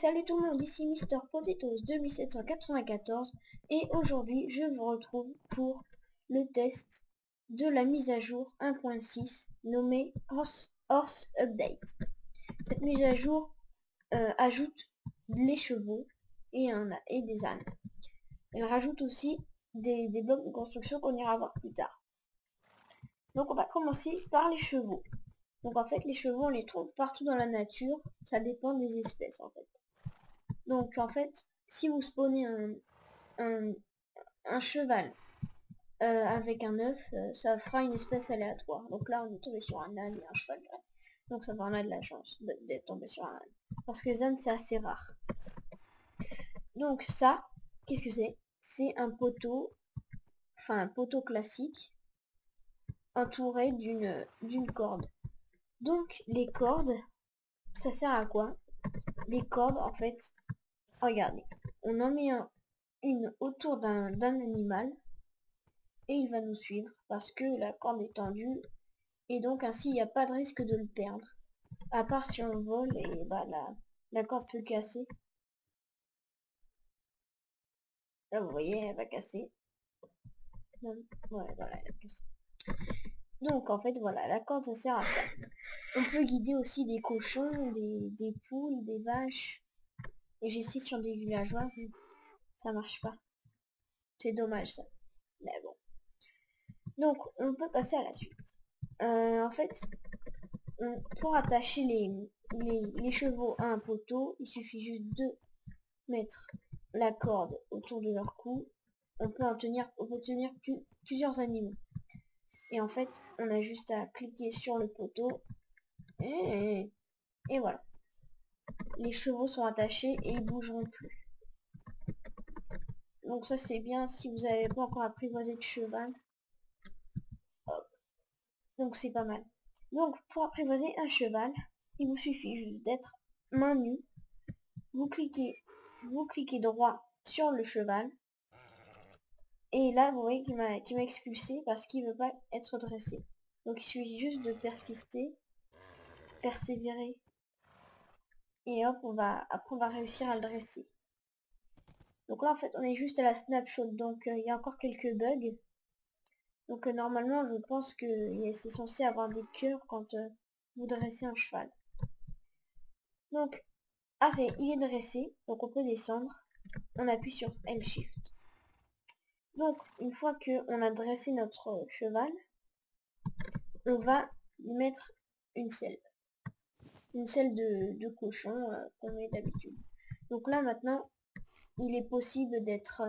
salut tout le monde, ici Mister Potatoes 2794 et aujourd'hui je vous retrouve pour le test de la mise à jour 1.6 nommée Horse Update. Cette mise à jour ajoute les chevaux et des ânes. Elle rajoute aussi des blocs de construction qu'on ira voir plus tard. Donc on va commencer par les chevaux. Donc en fait les chevaux on les trouve partout dans la nature, ça dépend des espèces en fait. Donc en fait si vous spawnez un cheval avec un œuf, ça fera une espèce aléatoire. Donc là on est tombé sur un âne et un cheval. Donc ça va, on a de la chance d'être tombé sur un âne. Parce que les ânes c'est assez rare. Donc ça, qu'est-ce que c'est? C'est un poteau, enfin un poteau classique entouré d'une corde. Donc les cordes, ça sert à quoi? Les cordes en fait, regardez, on en met une autour d'un animal et il va nous suivre parce que la corde est tendue et donc ainsi il n'y a pas de risque de le perdre. À part si on vole et bah la corde peut casser. Là vous voyez elle va casser. Ouais voilà elle a cassé. Donc en fait voilà la corde ça sert à ça. On peut guider aussi des cochons, des poules, des vaches. Et j'essaie sur des villageois, ça marche pas. C'est dommage ça. Mais bon. Donc on peut passer à la suite. En fait, pour attacher les chevaux à un poteau, il suffit juste de mettre la corde autour de leur cou. On peut tenir plusieurs animaux. Et en fait, on a juste à cliquer sur le poteau. Et voilà. Les chevaux sont attachés et ils bougeront plus. Donc ça c'est bien si vous n'avez pas encore apprivoisé de cheval. Hop. Donc c'est pas mal. Donc pour apprivoiser un cheval, il vous suffit juste d'être main nue. Vous cliquez droit sur le cheval. Et là vous voyez qu'il m'a expulsé parce qu'il veut pas être dressé. Donc il suffit juste de persévérer. Et hop, après on va réussir à le dresser. Donc là en fait on est juste à la snapshot, donc il y a encore quelques bugs. Donc normalement je pense que c'est censé avoir des cœurs quand vous dressez un cheval. Donc il est dressé, donc on peut descendre. On appuie sur L Shift. Donc une fois que on a dressé notre cheval, on va lui mettre une selle. Une selle de cochon qu'on met d'habitude. Donc là maintenant il est possible d'être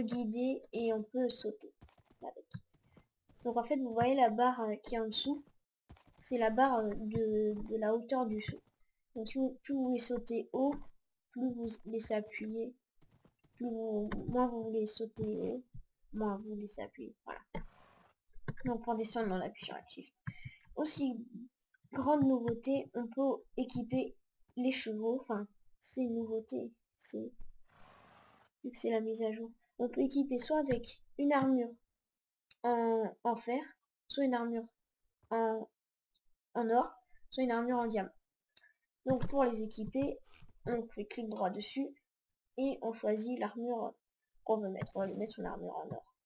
guidé et on peut sauter avec. Donc en fait vous voyez la barre qui est en dessous, c'est la barre de la hauteur du saut. Donc si plus vous voulez sauter haut, plus vous laissez appuyer, moins vous voulez sauter haut, moins vous laissez appuyer. Voilà. Donc pour descendre on appuie sur Shift. Aussi grande nouveauté, on peut équiper les chevaux, enfin c'est une nouveauté, vu que c'est la mise à jour. On peut équiper soit avec une armure en fer, soit une armure en or, soit une armure en diamant. Donc pour les équiper, on fait clic droit dessus et on choisit l'armure qu'on veut mettre. On va lui mettre une armure en or.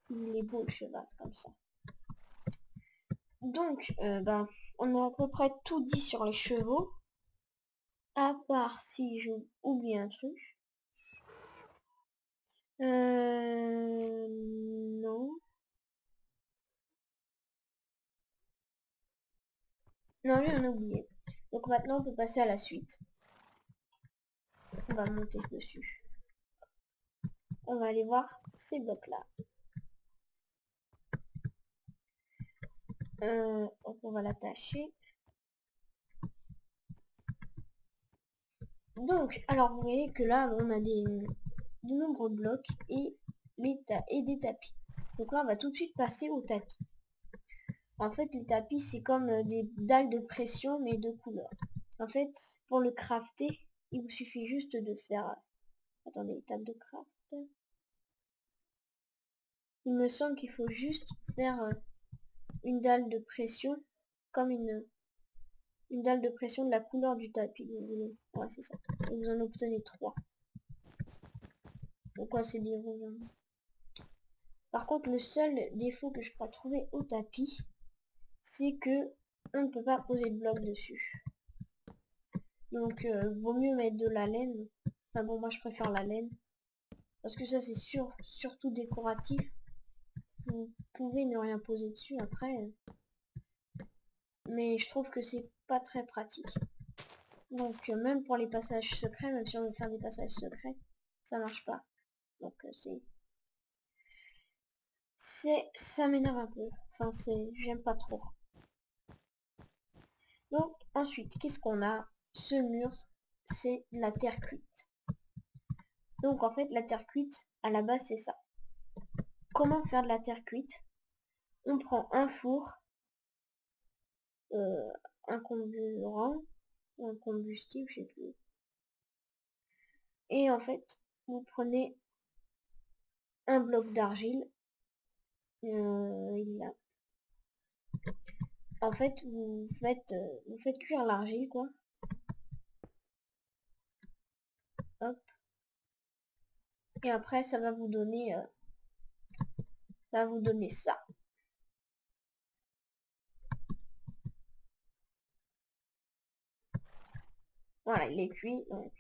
Il est beau le cheval comme ça. Donc on a à peu près tout dit sur les chevaux. À part si je oublie un truc. Non. Non, j'ai rien oublié. Donc maintenant on peut passer à la suite. On va monter dessus. On va aller voir ces blocs là. On va l'attacher. Donc, alors vous voyez que là on a de nombreux blocs et des tapis. Donc là on va tout de suite passer au tapis. En fait les tapis c'est comme des dalles de pression mais de couleur. En fait pour le crafter il vous suffit juste de faire... Attendez, table de craft. Il me semble qu'il faut juste faire une dalle de pression comme une une dalle de pression de la couleur du tapis. Vous voulez. Ouais, c'est ça. Et vous en obtenez 3. Pourquoi c'est des rouges? Par contre, le seul défaut que je pourrais trouver au tapis, c'est que on ne peut pas poser de bloc dessus. Donc, vaut mieux mettre de la laine. Enfin bon, moi je préfère la laine. Parce que ça, c'est surtout décoratif. Vous pouvez ne rien poser dessus après. Mais je trouve que c'est pas très pratique. Donc, même pour les passages secrets, même si on veut faire des passages secrets, ça marche pas. Donc, ça m'énerve un peu. Enfin, j'aime pas trop. Donc, ensuite, qu'est-ce qu'on a? Ce mur, c'est de la terre cuite. Donc, en fait, la terre cuite, à la base, c'est ça. Comment faire de la terre cuite? On prend un four, un comburant, un combustible, je sais plus. Et en fait, vous prenez un bloc d'argile. Il y a. En fait, vous faites cuire l'argile, quoi. Hop. Et après, ça va vous donner ça. Voilà, il est cuit. Donc,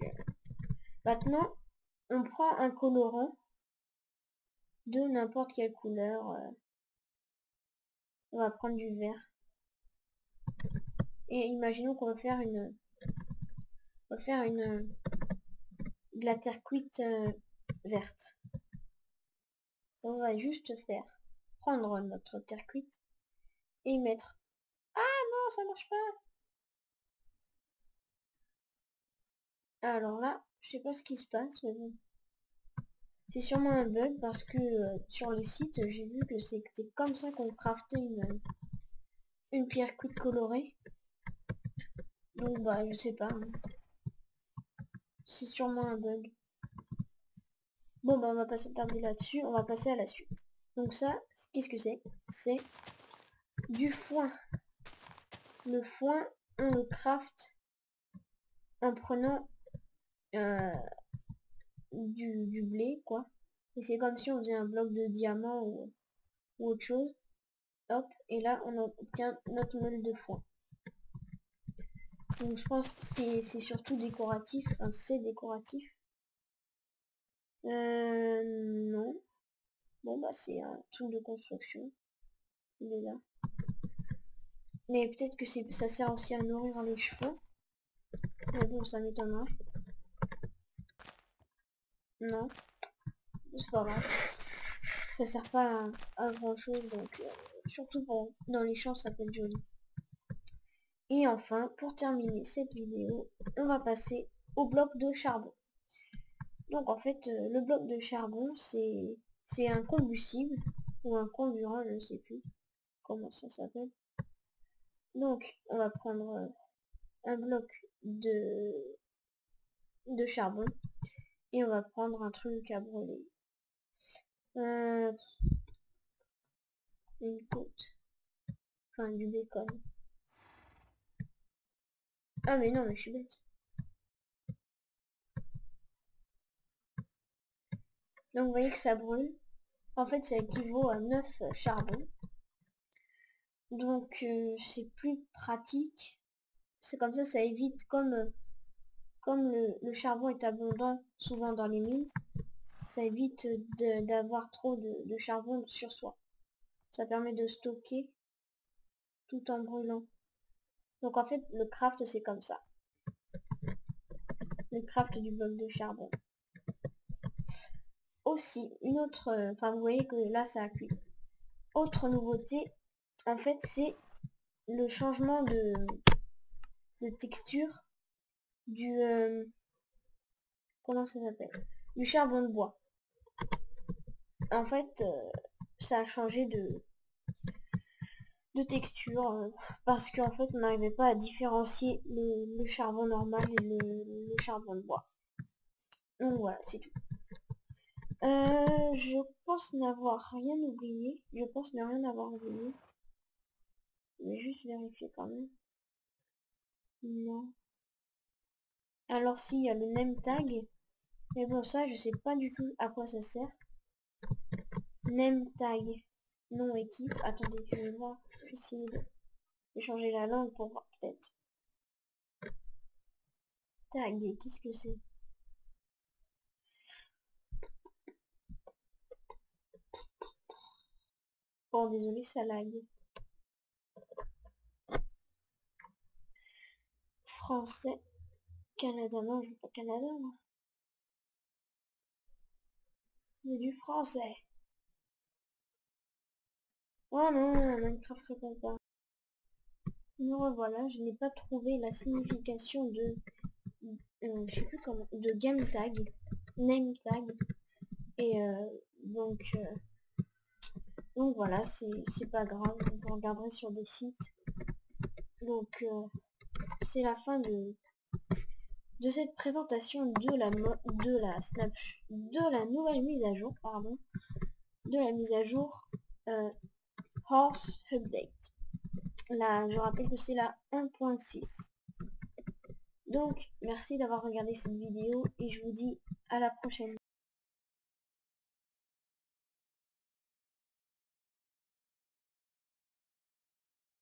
maintenant, on prend un colorant de n'importe quelle couleur. On va prendre du vert. Et imaginons qu'on va faire de la terre cuite verte. On va juste prendre notre terre cuite et mettre. Ah non, ça marche pas. Alors là, je sais pas ce qui se passe, mais bon. C'est sûrement un bug parce que sur les sites, j'ai vu que c'était comme ça qu'on craftait une pierre cuite colorée. Donc bah, je sais pas. Hein. C'est sûrement un bug. Bon bah, on va pas s'attarder là-dessus, on va passer à la suite. Donc ça, qu'est-ce que c'est? C'est du foin. Le foin, on le craft en prenant du blé, quoi. Et c'est comme si on faisait un bloc de diamant ou autre chose. Hop, et là on obtient notre meule de foin. Donc je pense que c'est surtout décoratif, enfin c'est décoratif. Non. Bon bah c'est un truc de construction. Il est là. Mais peut-être que ça sert aussi à nourrir les chevaux. Mais bon, ça m'étonnerait. Non, c'est pas grave. Ça sert pas à grand chose, donc surtout dans les champs, ça peut être joli. Et enfin, pour terminer cette vidéo, on va passer au bloc de charbon. Donc en fait, le bloc de charbon, c'est un combustible ou un comburant, je ne sais plus comment ça s'appelle. Donc on va prendre un bloc de charbon et on va prendre un truc à brûler. Une côte. Enfin, du bacon. Ah mais non, mais je suis bête. Donc vous voyez que ça brûle. En fait, ça équivaut à 9 charbons. Donc c'est plus pratique. C'est comme ça évite, comme le charbon est abondant souvent dans les mines, ça évite d'avoir trop de charbon sur soi. Ça permet de stocker tout en brûlant. Donc en fait, le craft c'est comme ça. Le craft du bloc de charbon. Aussi, une autre... Enfin, vous voyez que là, ça a cuit. Autre nouveauté, en fait, c'est le changement de texture du... comment ça s'appelle? Du charbon de bois. En fait, ça a changé de texture parce qu'en fait, on n'arrivait pas à différencier le charbon normal et le charbon de bois. Donc voilà, c'est tout. Je pense n'avoir rien oublié. Je pense ne rien avoir oublié. Mais juste vérifier quand même. Non. Alors si, il y a le name tag. Mais bon, ça, je sais pas du tout à quoi ça sert. Name tag. Nom équipe. Attendez, je vais voir. Je vais essayer de changer la langue pour voir peut-être. Tag, qu'est-ce que c'est? Bon, désolé, ça lag. Français. Canada, non, je veux pas Canada, moi. Je veux du français. Oh non, Minecraft répond pas. Me revoilà, je n'ai pas trouvé la signification de, je sais plus comment, de game tag, name tag, et donc voilà, c'est pas grave, je regarderai sur des sites. Donc c'est la fin de cette présentation de la nouvelle mise à jour, pardon, de la mise à jour Horse Update. Là, je rappelle que c'est la 1.6. Donc, merci d'avoir regardé cette vidéo et je vous dis à la prochaine.